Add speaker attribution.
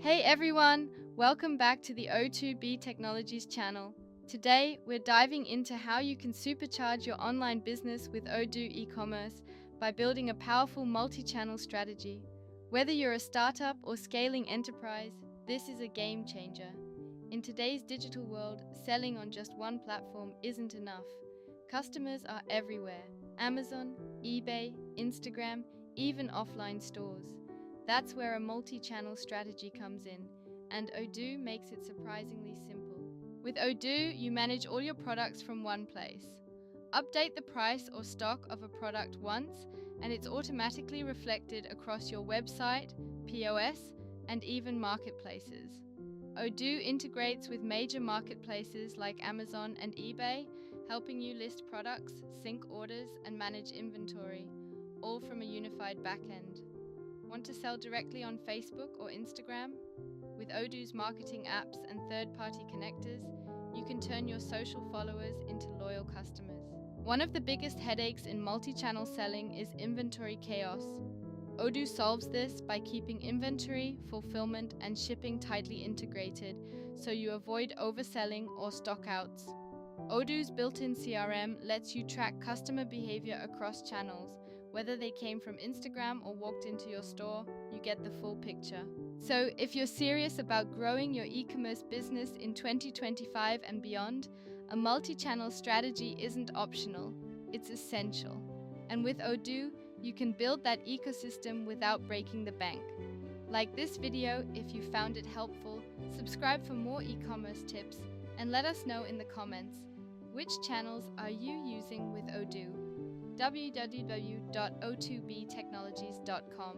Speaker 1: Hey everyone, welcome back to the O2B Technologies channel. Today, we're diving into how you can supercharge your online business with Odoo Ecommerce by building a powerful multi-channel strategy. Whether you're a startup or scaling enterprise, this is a game changer. In today's digital world, selling on just one platform isn't enough. Customers are everywhere: Amazon, eBay, Instagram, even offline stores. That's where a multi-channel strategy comes in, and Odoo makes it surprisingly simple. With Odoo, you manage all your products from one place. Update the price or stock of a product once, and it's automatically reflected across your website, POS, and even marketplaces. Odoo integrates with major marketplaces like Amazon and eBay, helping you list products, sync orders, and manage inventory, all from a unified backend. Want to sell directly on Facebook or Instagram? With Odoo's marketing apps and third-party connectors, you can turn your social followers into loyal customers. One of the biggest headaches in multi-channel selling is inventory chaos. Odoo solves this by keeping inventory, fulfillment, and shipping tightly integrated, so you avoid overselling or stockouts. Odoo's built-in CRM lets you track customer behavior across channels. Whether they came from Instagram or walked into your store, you get the full picture. So, if you're serious about growing your e-commerce business in 2025 and beyond, a multi-channel strategy isn't optional, it's essential. And with Odoo, you can build that ecosystem without breaking the bank. Like this video if you found it helpful, subscribe for more e-commerce tips, and let us know in the comments, which channels are you using with Odoo? www.o2btechnologies.com